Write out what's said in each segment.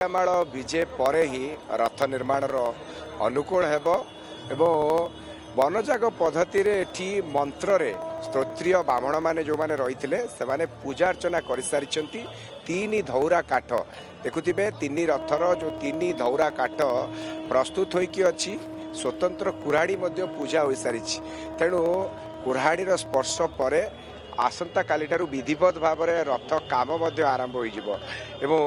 ମାଳ ବିଜେ ପରେ ହିଁ ରଥ ନିର୍ମାଣର ଅନୁକୂଳ ହେବ ଏବଂ ବନଯାଗ ପଦ୍ଧତିରେ ଏଠି ମନ୍ତ୍ରରେ ସ୍ତୋତ୍ରୀୟ ବ୍ରାହ୍ମଣମାନେ ଯେଉଁମାନେ ରହିଥିଲେ ସେମାନେ ପୂଜା ଅର୍ଚ୍ଚନା କରିସାରିଛନ୍ତି। ତିନି ଧଉରା କାଠ ଦେଖୁଥିବେ, ତିନି ରଥର ଯେଉଁ ତିନି ଧଉରା କାଠ ପ୍ରସ୍ତୁତ ହୋଇକି ଅଛି। ସ୍ୱତନ୍ତ୍ର କୁରାଢ଼ୀ ମଧ୍ୟ ପୂଜା ହୋଇସାରିଛି। ତେଣୁ କୁରାଢ଼ୀର ସ୍ପର୍ଶ ପରେ ଆସନ୍ତାକାଲିଠାରୁ ବିଧିବଦ୍ଧ ଭାବରେ ରଥ କାମ ମଧ୍ୟ ଆରମ୍ଭ ହୋଇଯିବ ଏବଂ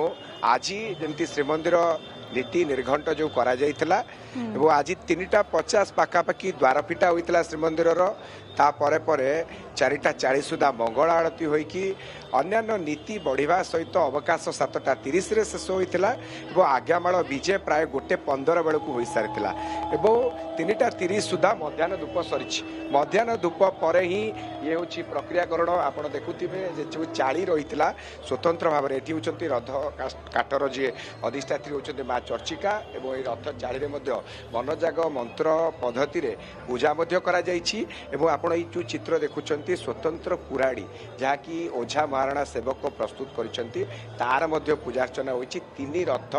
ଆଜି ଯେମିତି ଶ୍ରୀମନ୍ଦିର ନୀତି ନିର୍ଘଣ୍ଟ ଯେଉଁ କରାଯାଇଥିଲା ଏବଂ ଆଜି 3:50 ପାଖାପାଖି ଦ୍ୱାର ଫିଟା ହୋଇଥିଲା ଶ୍ରୀମନ୍ଦିରର। ତାପରେ ପରେ 4:40 ସୁଦ୍ଧା ମଙ୍ଗଳ ଆଳତୀ ହୋଇକି ଅନ୍ୟାନ୍ୟ ନୀତି ବଢ଼ିବା ସହିତ ଅବକାଶ 7:30ରେ ଶେଷ ହୋଇଥିଲା ଏବଂ ଆଜ୍ଞାମାଳ ବିଜେ ପ୍ରାୟ 1:15 ବେଳକୁ ହୋଇସାରିଥିଲା ଏବଂ 3:30 ସୁଦ୍ଧା ମଧ୍ୟାହ୍ନ ଧୂପ ସରିଛି। ମଧ୍ୟାହ୍ନ ଧୂପ ପରେ ହିଁ ଇଏ ହେଉଛି ପ୍ରକ୍ରିୟାକରଣ। ଆପଣ ଦେଖୁଥିବେ ଯେ ଯେଉଁ ଚାଳି ରହିଥିଲା ସ୍ୱତନ୍ତ୍ର ଭାବରେ ଏଠି ହେଉଛନ୍ତି ରଥ କାଠର ଯିଏ ଅଧିଷ୍ଠାତ୍ରୀ ହେଉଛନ୍ତି ମା ଚର୍ଚ୍ଚିକା ଏବଂ ଏହି ରଥ ଚାଳିରେ ମଧ୍ୟ ବନଯାଗ ମନ୍ତ୍ର ପଦ୍ଧତିରେ ପୂଜା ମଧ୍ୟ କରାଯାଇଛି ଏବଂ ଆପଣ ଏଇ ଯେଉଁ ଚିତ୍ର ଦେଖୁଛନ୍ତି ସ୍ୱତନ୍ତ୍ର କୁରାଢ଼ୀ ଯାହାକି ଓଝା ମହାରଣା ସେବକ ପ୍ରସ୍ତୁତ କରିଛନ୍ତି, ତାର ମଧ୍ୟ ପୂଜାର୍ଚ୍ଚନା ହୋଇଛି। ତିନି ରଥ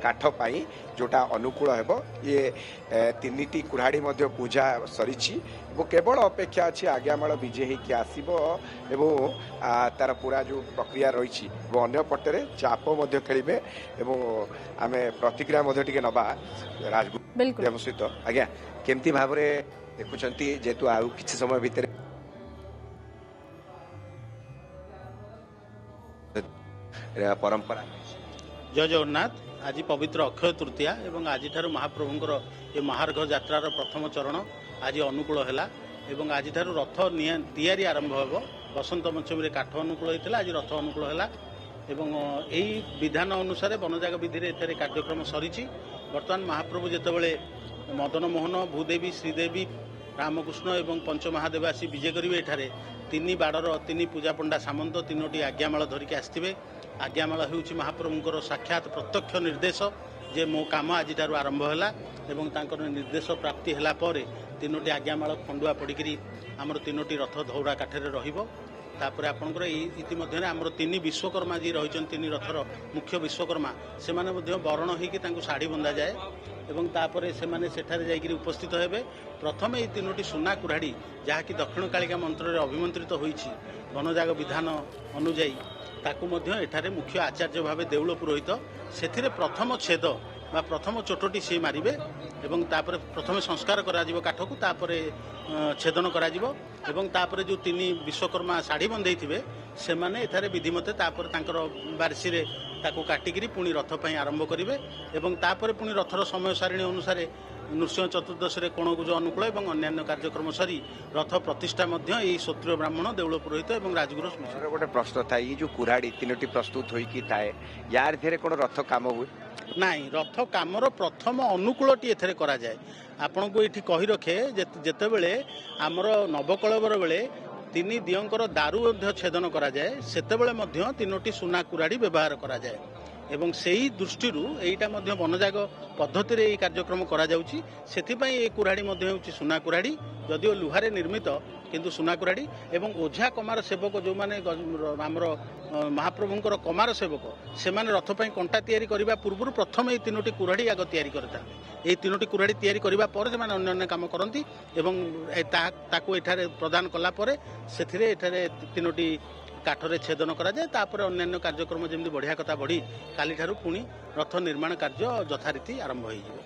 କାଠ ପାଇଁ ଯେଉଁଟା ଅନୁକୂଳ ହେବ। ଇଏ ତିନିଟି କୁରାଢ଼ୀ ମଧ୍ୟ ପୂଜା ସରିଛି ଏବଂ କେବଳ ଅପେକ୍ଷା ଅଛି ଆଜ୍ଞାମାଳ ବିଜେ ହେଇକି ଆସିବ ଏବଂ ତାର ପୁରା ଯେଉଁ ପ୍ରକ୍ରିୟା ରହିଛି ଏବଂ ଅନ୍ୟ ପଟରେ ଚାପ ମଧ୍ୟ ଖେଳିବେ ଏବଂ ଆମେ ପ୍ରତିକ୍ରିୟା ମଧ୍ୟ ଟିକେ ନେବା ରାଜଗୁରୁ ସହିତ। ଆଜ୍ଞା, କେମିତି ଭାବରେ ଦେଖୁଛନ୍ତି ଯେହେତୁ ଆଉ କିଛି ସମୟ ଭିତରେ परंपरा जय जगन्नाथ। आज पवित्र अक्षय तृतीया एवं आज महाप्रभुंर ये महार्घ यात्रार प्रथम चरण आज अनुकूल है एवं आज रथ तैयारी आरंभ हो। बसंत पंचमी काठ अनुकूल होता आज रथ अनुकूल है एवं यही विधान अनुसार बनजाग विधि एथेर कार्यक्रम सरी। बर्तमान महाप्रभु जितेबाला मदन मोहन भूदेवी श्रीदेवी रामकृष्ण एवं पंचमहादेव आसी विजय करेंगे। एठारे तीन बाड़र तीन पूजा पंडा सामंत तीनोटी आज्ञामाल धरिकी आसवे। आज्ञामाल होउछि महाप्रभुंकर साक्षात प्रत्यक्ष निर्देश जे मो काम आज आरंभ है एवं तांकर निर्देश प्राप्ति है परे तीनोटी आज्ञामाल खंडुआ पड़िकी आमर तीनोटी रथ धौरा काठरे रहिबो। तापर आपणकर इतिमध्य आमर तीन विश्वकर्मा जी रही तीन रथर मुख्य विश्वकर्मा से बरण हो शाढ़ी बंधा जाए एवं तापर से जाकर उपस्थित हेबे। प्रथम ये तीनोटी सुना कुराढ़ी जहाँकि दक्षिण कालिका मंत्र अभिमंत्रित होइछि बनजाग विधान अनुजाई ताकू एठारे मुख्य आचार्य भाव देउल पुरोहित से प्रथम छेद बा प्रथम चोटटी सी मारे एवं तापर प्रथम संस्कार करा काठ को तापर छेदन करा एवं तापर जो तीन विश्वकर्मा शाढ़ी बंधे थे से मैंने विधिमते तापर तांकर बारिशी रे ताकू काटिकी पुणी रथ पर आरंभ करेंगे एवं तापर पुणी रथर समय सारिणी अनुसार नृसिंह चतुर्दशी रे कोणगुज अनुकूल एवं अन्य कार्यक्रम सरी रथ प्रतिष्ठा यही क्षत्रिय ब्राह्मण देउल पुरोहित एवं राजगुरु गोटे प्रश्न था ये जो कुराढ़ी तीनोटी प्रस्तुत होइकी थाए यार धेरे कोन रथ काम हुए नाई रथ कामर प्रथम अनुकूलटी एथेरे करा जाए। आपन को एठी कहि रखे जेतेबेले आमर नवकळेबर बेले तीन दियंकर दारू छेदन करा जाए सेतेबेले मध्य तीनोटी सुना कुराढ़ी व्यवहार करा जाए एवं सेही दृष्टि एटा मध्य बनजाग पद्धति रे कार्यक्रम करा जाउची। सेथिपई ए कुराढ़ी मध्य होउची सुना कुराढ़ी जदिओ लुहारे निर्मित किंतु सुना कुराढ़ी एवं ओझा कमार सेवक जो माने आमर महाप्रभुंकर कमार सेवक से माने रथ पई कंटा तैयारी करबा पूर्व प्रथम ए तीनोटी कुराढ़ी आग तैयारी करता। ए तीनोटी कुराढ़ी तैयारी करबा पर से माने अन्य काम करंती एवं ताकू एठारे प्रदान कला परे सेथिरे एठारे तीनोटी काठरे छेदन करा जाए। तापर अन्य कार्यक्रम जमी बढ़िया कथा बढ़ी काली ठारू पुणी रथ निर्माण कार्य यथारीति आरंभ हो।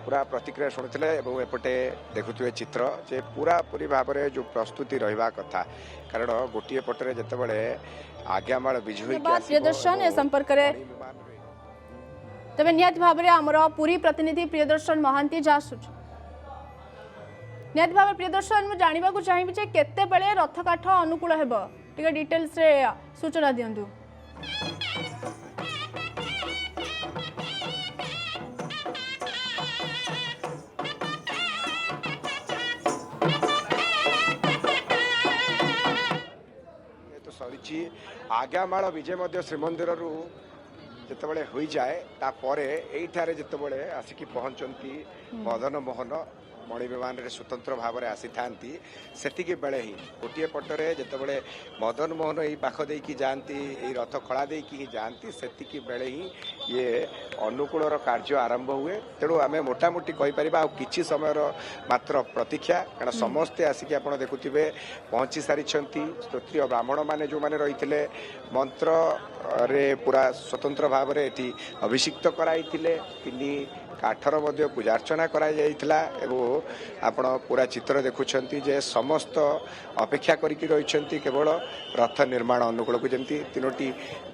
पूरा प्रतिक्रिया शुणुले एपटे देखुए चित्र जे पूरा पूरी भाव में जो प्रस्तुति रहा कथा कारण गोटे पटरे जितेबाला आज्ञामाल विजय प्रियदर्शन ए संपर्क रे तबे नियत भाव में आमर पूरी प्रतिनिधि प्रियदर्शन महांती जहाँ नियत भाव प्रियदर्शन मु जानिबा को चाहिबी जे केते बेले रथ काठ अनुकूल हेबो टिके डिटेल्स रे सूचना दियंतु। तो सरी आज्ञामाल विजय मध्य श्रीमंदिर रु जितेबाला हो जाए तापर एठारे जितेबाला आसिकी पहुंचती मदन मोहन मणि विमान रे स्वतंत्र भाव में आसी था सेतिकी बेले ही गोटे पटरे जितेबाला मदन मोहन यही पाख देकी जाती यही रथ खड़ा देकी जाती सेतिकी बेले ही ये अनुकूलर कार्य आरंभ हुए तेणु आम मोटामोटी कहीपर कि समय मात्र प्रतीक्षा कारण समस्ते आसिक आप देखुवे पहुँची सारी स्तोत्रीय ब्राह्मण मैंने जो मैंने रही मंत्र रे पूरा स्वतंत्र भाव में ये अभिषिक्त कराई काठर मध्य पूजा अर्चना कराइला एवं आपण पूरा चित्र देखुंट जे समस्त अपेक्षा करके रही केवल रथ निर्माण अनुकूल को जमी तीनोटी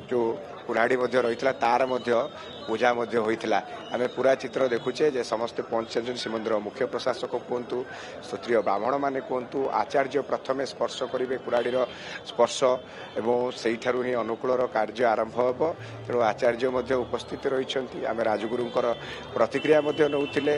जो कुराड़ी रही तार पूजा होता आम पूरा चित्र देखुचे जे समस्त पंचायत श्रीमंदिर मुख्य प्रशासक कहतु स्तोत्रीय ब्राह्मण मैंने कहतु आचार्य प्रथमे स्पर्श करेंगे कुराड़ीर स्पर्श एवं से ही अनुकूलर कार्य आरंभ हो तेणु आचार्य उपस्थित रही आम राजगुरुंकर प्रतिक्रिया नौथिले।